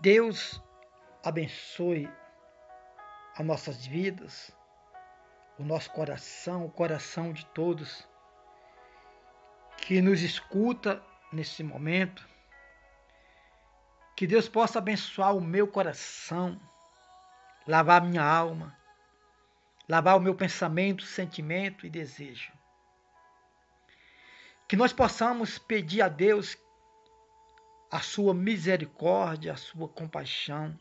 Deus abençoe as nossas vidas, o nosso coração, o coração de todos que nos escuta nesse momento. Que Deus possa abençoar o meu coração, lavar minha alma, lavar o meu pensamento, sentimento e desejo. Que nós possamos pedir a Deus a sua misericórdia, a sua compaixão.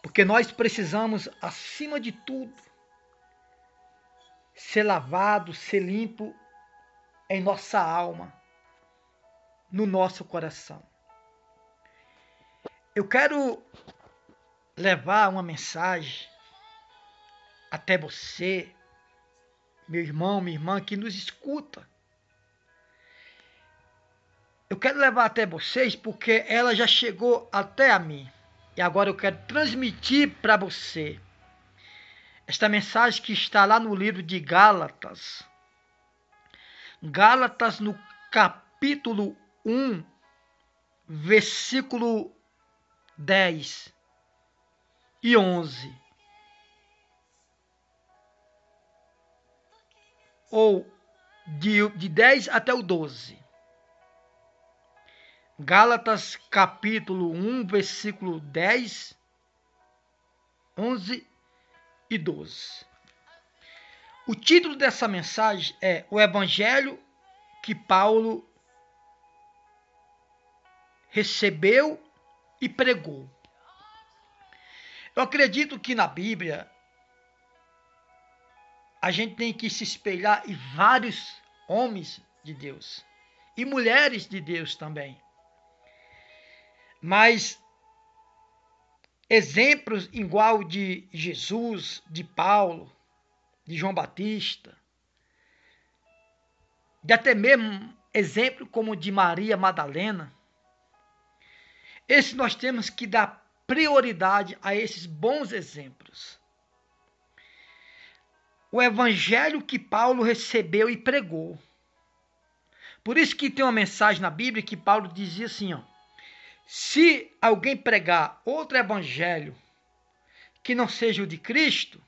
Porque nós precisamos, acima de tudo, ser lavado, ser limpo em nossa alma, no nosso coração. Eu quero levar uma mensagem até você, meu irmão, minha irmã, que nos escuta. Eu quero levar até vocês porque ela já chegou até a mim. E agora eu quero transmitir para você esta mensagem que está lá no livro de Gálatas. Gálatas, no capítulo 1, versículo 10 e 11. Ou de 10 até o 12. Gálatas, capítulo 1, versículo 10, 11 e 12. O título dessa mensagem é O Evangelho que Paulo recebeu e pregou. Eu acredito que na Bíblia a gente tem que se espelhar em vários homens de Deus e mulheres de Deus também. Mas exemplos igual de Jesus, de Paulo, de João Batista, de até mesmo exemplo como de Maria Madalena, esse nós temos que dar prioridade a esses bons exemplos. O evangelho que Paulo recebeu e pregou. Por isso que tem uma mensagem na Bíblia que Paulo dizia assim, ó: se alguém pregar outro evangelho que não seja o de Cristo,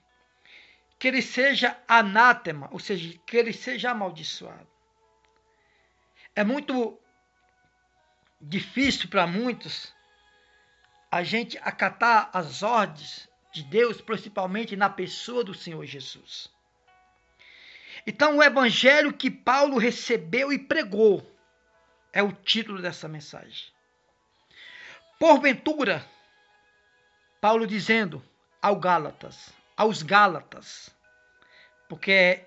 que ele seja anátema, ou seja, que ele seja amaldiçoado. É muito difícil para muitos a gente acatar as ordens de Deus, principalmente na pessoa do Senhor Jesus. Então, o evangelho que Paulo recebeu e pregou é o título dessa mensagem. Porventura, Paulo dizendo aos Gálatas, porque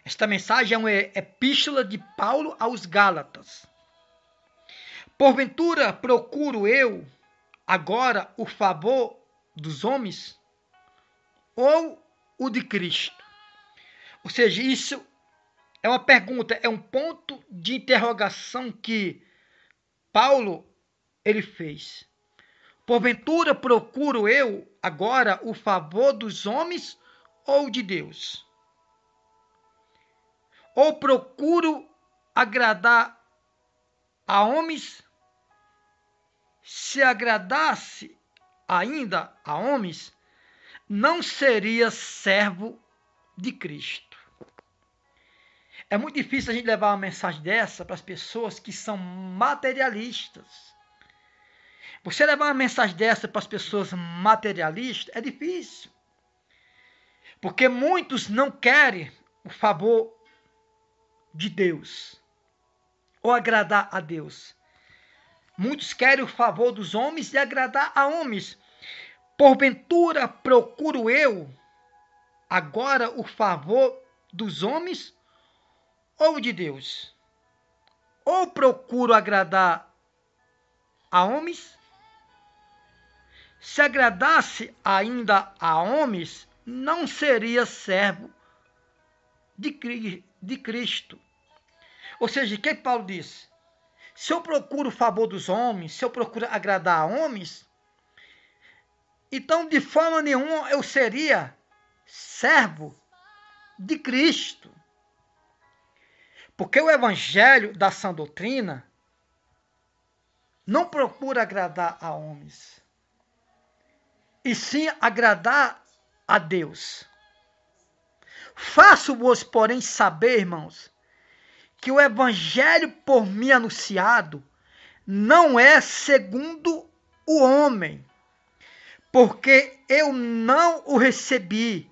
esta mensagem é uma epístola de Paulo aos Gálatas. Porventura procuro eu agora o favor dos homens ou o de Cristo? Ou seja, isso é uma pergunta, é um ponto de interrogação que Paulo ele fez. Porventura procuro eu agora o favor dos homens ou de Deus? Ou procuro agradar a homens? Se agradasse ainda a homens, não seria servo de Cristo. É muito difícil a gente levar uma mensagem dessa para as pessoas que são materialistas. Você levar uma mensagem dessa para as pessoas materialistas é difícil. Porque muitos não querem o favor de Deus ou agradar a Deus. Muitos querem o favor dos homens e agradar a homens. Porventura procuro eu agora o favor dos homens ou de Deus? Ou procuro agradar a homens? Se agradasse ainda a homens, não seria servo de Cristo. Ou seja, o que Paulo disse? Se eu procuro o favor dos homens, se eu procuro agradar a homens, então de forma nenhuma eu seria servo de Cristo. Porque o evangelho da sã doutrina não procuro agradar a homens, e sim agradar a Deus. Faço-vos, porém, saber, irmãos, que o evangelho por mim anunciado não é segundo o homem, porque eu não o recebi,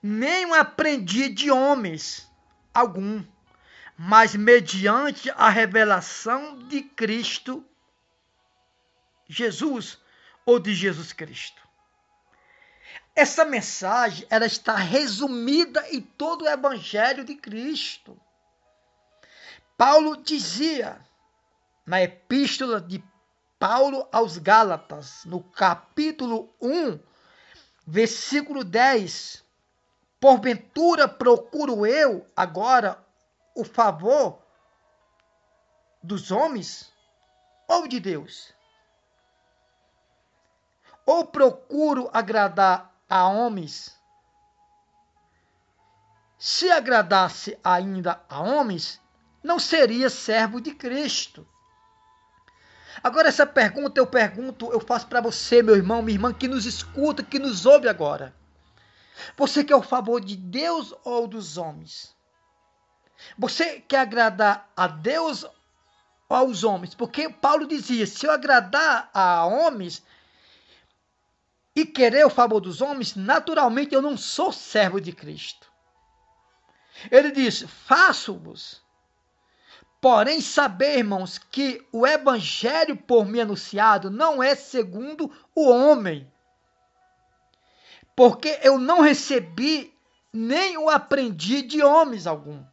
nem o aprendi de homens algum, mas mediante a revelação de Cristo Jesus, ou de Jesus Cristo. Essa mensagem, ela está resumida em todo o evangelho de Cristo. Paulo dizia, na epístola de Paulo aos Gálatas, no capítulo 1, versículo 10, porventura procuro eu agora o favor dos homens ou de Deus? Ou procuro agradar a homens? Se agradasse ainda a homens, não seria servo de Cristo. Agora essa pergunta eu faço para você, meu irmão, minha irmã, que nos escuta, que nos ouve agora. Você quer o favor de Deus ou dos homens? Você quer agradar a Deus ou aos homens? Porque Paulo dizia, se eu agradar a homens e querer o favor dos homens, naturalmente eu não sou servo de Cristo. Ele diz, faço-vos, porém saber, irmãos, que o evangelho por mim anunciado não é segundo o homem, porque eu não recebi nem o aprendi de homens algum,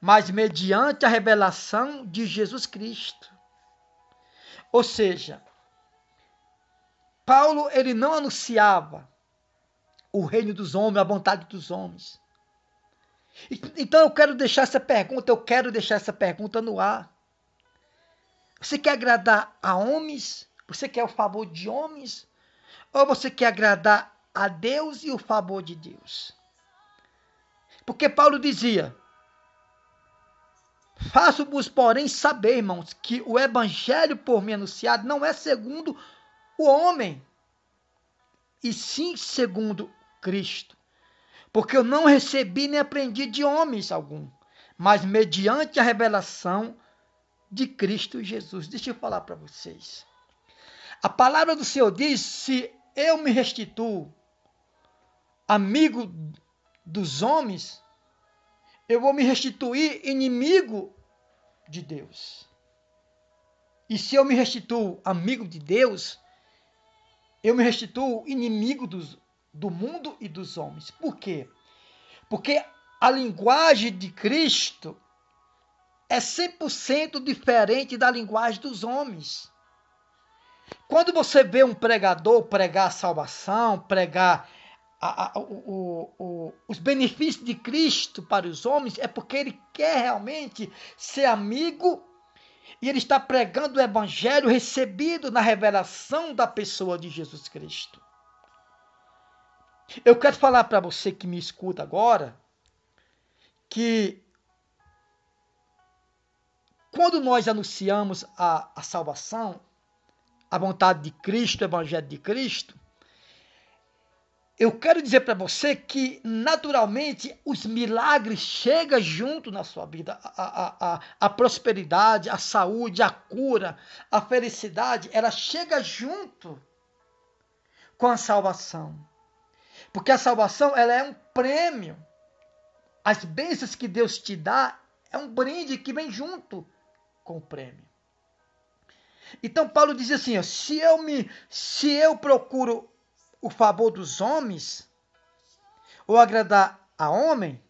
mas mediante a revelação de Jesus Cristo. Ou seja, Paulo, ele não anunciava o reino dos homens, a vontade dos homens. Então eu quero deixar essa pergunta no ar. Você quer agradar a homens? Você quer o favor de homens? Ou você quer agradar a Deus e o favor de Deus? Porque Paulo dizia, faço-vos, porém, saber, irmãos, que o evangelho por mim anunciado não é segundo o homem, e sim segundo Cristo. Porque eu não recebi nem aprendi de homens algum, mas mediante a revelação de Cristo Jesus. Deixa eu falar para vocês. A palavra do Senhor diz, se eu me restituo amigo dos homens, eu vou me restituir inimigo de Deus. E se eu me restituo amigo de Deus, eu me restituo inimigo do mundo e dos homens. Por quê? Porque a linguagem de Cristo é 100% diferente da linguagem dos homens. Quando você vê um pregador pregar a salvação, pregar os benefícios de Cristo para os homens, é porque ele quer realmente ser amigo e ele está pregando o evangelho recebido na revelação da pessoa de Jesus Cristo. Eu quero falar para você que me escuta agora, que quando nós anunciamos a salvação, a vontade de Cristo, o evangelho de Cristo, eu quero dizer para você que, naturalmente, os milagres chegam junto na sua vida. A prosperidade, a saúde, a cura, a felicidade, ela chega junto com a salvação. Porque a salvação, ela é um prêmio. As bênçãos que Deus te dá é um brinde que vem junto com o prêmio. Então Paulo diz assim, ó, se eu procuro o favor dos homens, ou agradar a homem,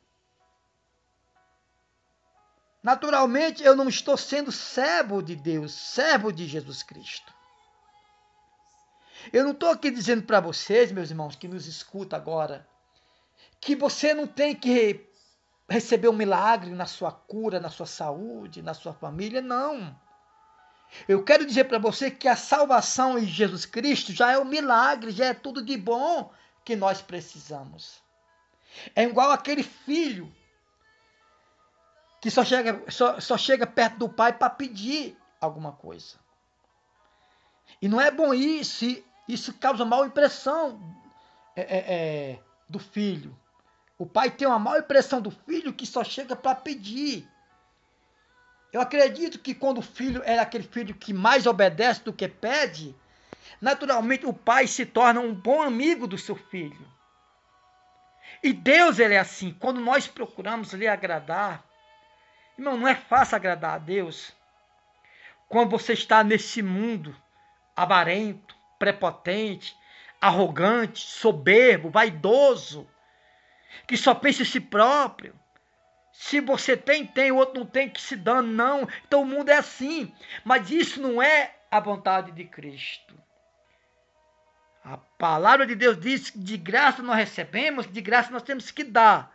naturalmente eu não estou sendo servo de Deus, servo de Jesus Cristo. Eu não estou aqui dizendo para vocês, meus irmãos, que nos escutam agora, que você não tem que receber um milagre na sua cura, na sua saúde, na sua família, não. Eu quero dizer para você que a salvação em Jesus Cristo já é um milagre, já é tudo de bom que nós precisamos. É igual aquele filho que só chega perto do pai para pedir alguma coisa. E não é bom isso, isso causa mal impressão do filho. O pai tem uma mal impressão do filho que só chega para pedir. Eu acredito que quando o filho é aquele filho que mais obedece do que pede, naturalmente o pai se torna um bom amigo do seu filho. E Deus, ele é assim, quando nós procuramos lhe agradar, irmão, não é fácil agradar a Deus. Quando você está nesse mundo avarento, prepotente, arrogante, soberbo, vaidoso, que só pensa em si próprio. Se você tem, o outro não tem, que se dane, não. Então o mundo é assim. Mas isso não é a vontade de Cristo. A palavra de Deus diz que de graça nós recebemos, de graça nós temos que dar.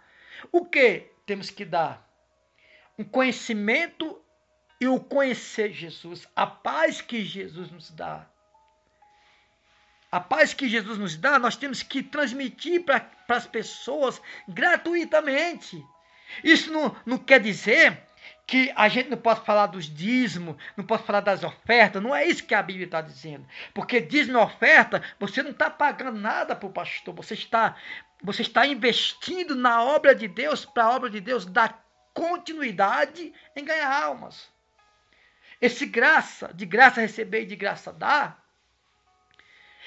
O que temos que dar? Um conhecimento e o conhecer Jesus. A paz que Jesus nos dá. A paz que Jesus nos dá, nós temos que transmitir para as pessoas gratuitamente. Isso não quer dizer que a gente não pode falar dos dízimos, não pode falar das ofertas. Não é isso que a Bíblia está dizendo. Porque dízimo e oferta, você não está pagando nada para o pastor. Você está investindo na obra de Deus, para a obra de Deus dar continuidade em ganhar almas. Esse de graça receber e de graça dar,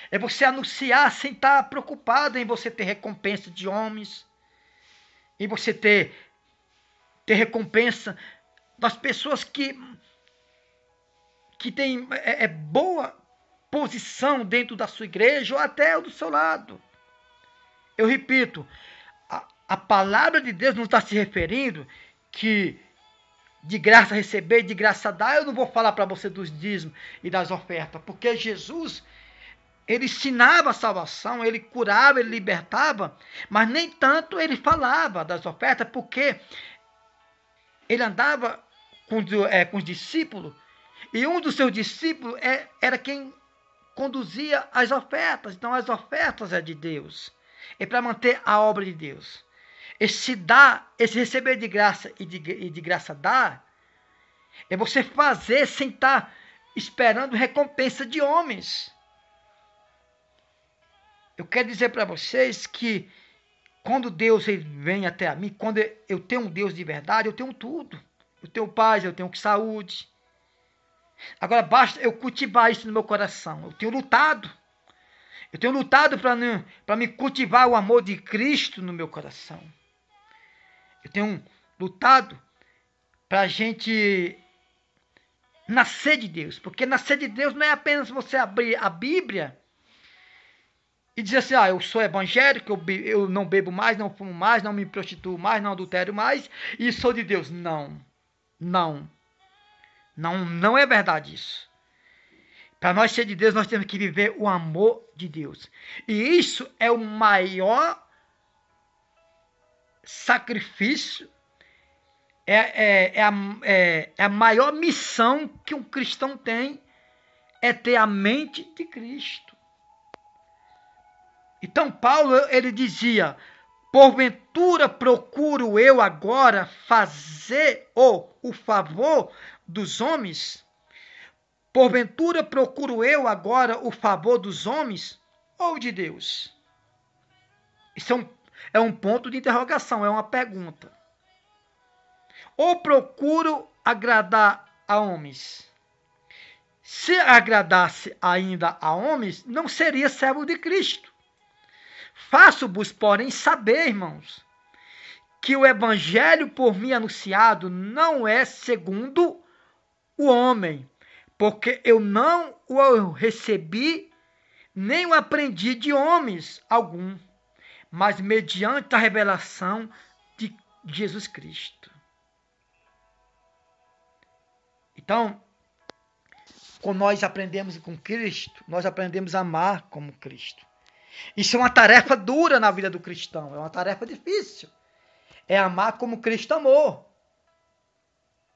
é você anunciar sem estar preocupado em você ter recompensa de homens, em você ter recompensa das pessoas que têm boa posição dentro da sua igreja ou até do seu lado. Eu repito, a palavra de Deus não está se referindo que de graça receber, de graça dar. Eu não vou falar para você dos dízimos e das ofertas, porque Jesus, ele ensinava a salvação, ele curava, ele libertava, mas nem tanto ele falava das ofertas, porque ele andava com os discípulos, e um dos seus discípulos era quem conduzia as ofertas. Então as ofertas é de Deus, é para manter a obra de Deus. Esse receber de graça e de graça dar, é você fazer sem estar esperando recompensa de homens. Eu quero dizer para vocês que quando Deus ele vem até a mim, quando eu tenho um Deus de verdade, eu tenho tudo. Eu tenho paz, eu tenho saúde. Agora basta eu cultivar isso no meu coração. Eu tenho lutado. Eu tenho lutado para me cultivar o amor de Cristo no meu coração. Eu tenho lutado para a gente nascer de Deus. Porque nascer de Deus não é apenas você abrir a Bíblia e dizer assim, eu sou evangélico, eu não bebo mais, não fumo mais, não me prostituo mais, não adultero mais, e sou de Deus. Não é verdade isso. Para nós ser de Deus, nós temos que viver o amor de Deus. E isso é o maior sacrifício, é a maior missão que um cristão tem, é ter a mente de Cristo. Então Paulo, ele dizia, porventura procuro eu agora fazer o favor dos homens? Porventura procuro eu agora o favor dos homens ou de Deus? Isso é um ponto de interrogação, é uma pergunta. Ou procuro agradar a homens? Se agradasse ainda a homens, não seria servo de Cristo. Faço-vos, porém, saber, irmãos, que o evangelho por mim anunciado não é segundo o homem, porque eu não o recebi, nem o aprendi de homens algum, mas mediante a revelação de Jesus Cristo. Então, quando nós aprendemos com Cristo, nós aprendemos a amar como Cristo. Isso é uma tarefa dura na vida do cristão, é uma tarefa difícil. É amar como Cristo amou.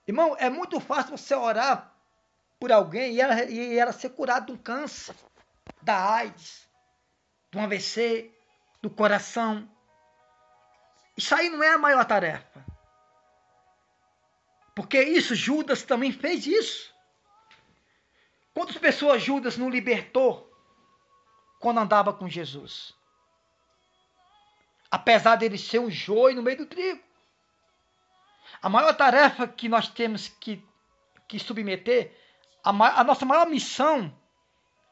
Irmão, é muito fácil você orar por alguém e ela ser curada de um câncer, da AIDS, de um AVC, do coração. Isso aí não é a maior tarefa. Porque isso, Judas também fez isso. Quantas pessoas Judas não libertou quando andava com Jesus? Apesar dele ser um joio no meio do trigo. A maior tarefa que nós temos que submeter, a nossa maior missão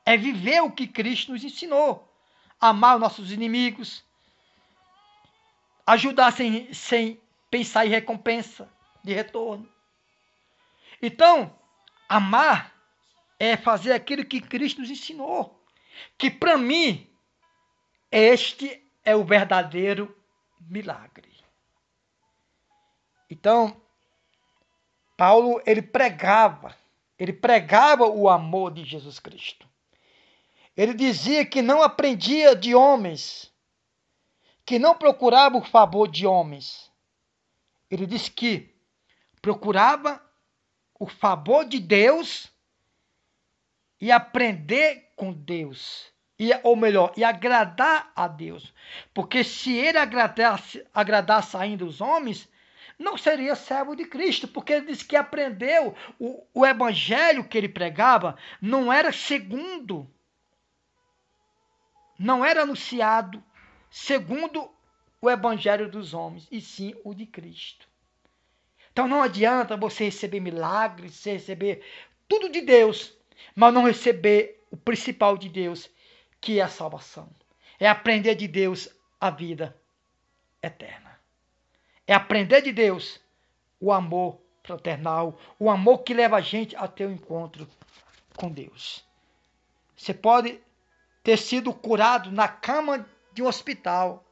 é viver o que Cristo nos ensinou. Amar os nossos inimigos, ajudar sem pensar em recompensa, de retorno. Então, amar é fazer aquilo que Cristo nos ensinou. Que para mim, este é o verdadeiro milagre. Então, Paulo, ele pregava o amor de Jesus Cristo. Ele dizia que não aprendia de homens, que não procurava o favor de homens. Ele disse que procurava o favor de Deus e aprender com Deus. Ou melhor, e agradar a Deus. Porque se ele agradasse ainda os homens, não seria servo de Cristo, porque ele disse que aprendeu o evangelho que ele pregava, não era anunciado segundo o evangelho dos homens, e sim o de Cristo. Então não adianta você receber milagres, você receber tudo de Deus, mas não receber o principal de Deus, que é a salvação. É aprender de Deus a vida eterna. É aprender de Deus o amor fraternal, o amor que leva a gente a ter um encontro com Deus. Você pode ter sido curado na cama de um hospital.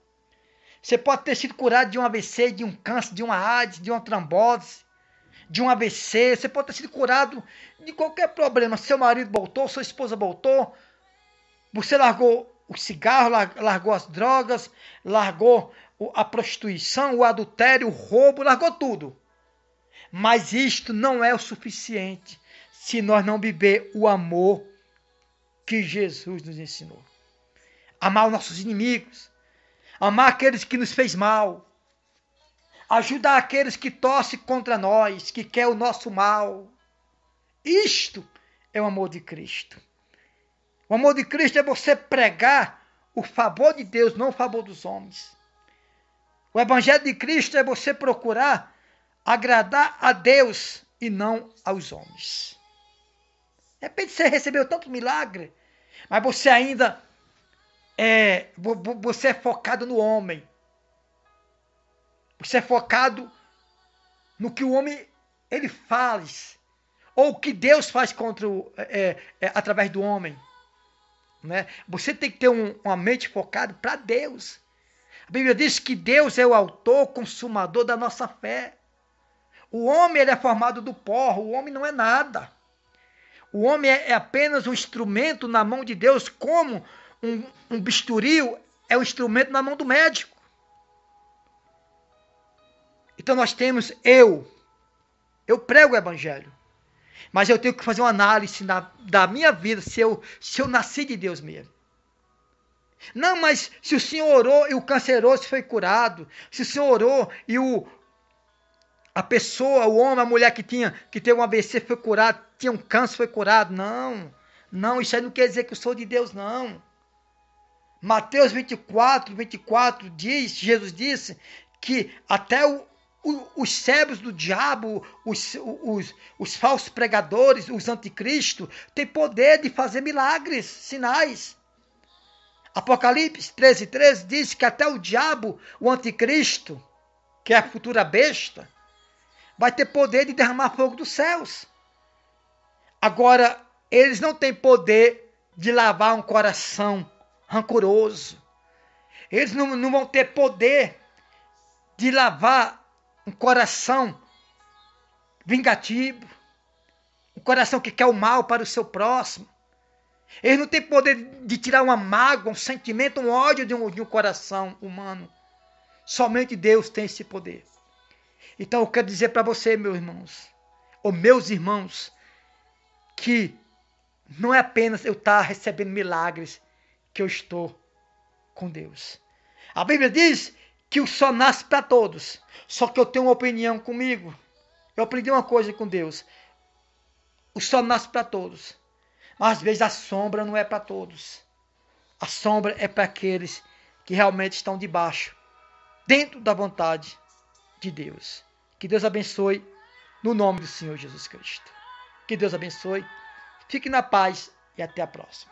Você pode ter sido curado de um AVC, de um câncer, de uma AIDS, de uma trombose, de um AVC. Você pode ter sido curado de qualquer problema. Seu marido voltou, sua esposa voltou. Você largou o cigarro, largou as drogas, largou a prostituição, o adultério, o roubo, largou tudo. Mas isto não é o suficiente se nós não viver o amor que Jesus nos ensinou. Amar os nossos inimigos, amar aqueles que nos fez mal, ajudar aqueles que torcem contra nós, que quer o nosso mal. Isto é o amor de Cristo. O amor de Cristo é você pregar o favor de Deus, não o favor dos homens. O evangelho de Cristo é você procurar agradar a Deus e não aos homens. De repente você recebeu tanto milagre, mas você ainda você é focado no homem. Você é focado no que o homem ele faz, ou o que Deus faz através do homem. Né? Você tem que ter uma mente focada para Deus. A Bíblia diz que Deus é o autor, consumador da nossa fé. O homem ele é formado do pó, o homem não é nada. O homem é apenas um instrumento na mão de Deus, como um bisturi é um instrumento na mão do médico. Então nós temos, eu prego o evangelho, mas eu tenho que fazer uma análise da minha vida, se eu nasci de Deus mesmo. Não, mas se o Senhor orou e o canceroso foi curado, se o Senhor orou e a pessoa, o homem, a mulher que teve um AVC foi curado, tinha um câncer foi curado. Não, isso aí não quer dizer que eu sou de Deus, não. Mateus 24 diz, Jesus disse que até os servos do diabo, os falsos pregadores, os anticristos, têm poder de fazer milagres, sinais. Apocalipse 13 diz que até o diabo, o anticristo, que é a futura besta, vai ter poder de derramar fogo dos céus. Agora, eles não têm poder de lavar um coração rancoroso. Eles não vão ter poder de lavar um coração vingativo, um coração que quer o mal para o seu próximo. Eles não têm poder de tirar uma mágoa, um sentimento, um ódio de um coração humano. Somente Deus tem esse poder. Então eu quero dizer para você, meus irmãos, ou meus irmãos, que não é apenas eu estar recebendo milagres que eu estou com Deus. A Bíblia diz que o sol nasce para todos, só que eu tenho uma opinião comigo. Eu aprendi uma coisa com Deus. O sol nasce para todos, Mas às vezes a sombra não é para todos. A sombra é para aqueles que realmente estão debaixo, dentro da vontade de Deus. Que Deus abençoe no nome do Senhor Jesus Cristo. Que Deus abençoe. Fique na paz e até a próxima.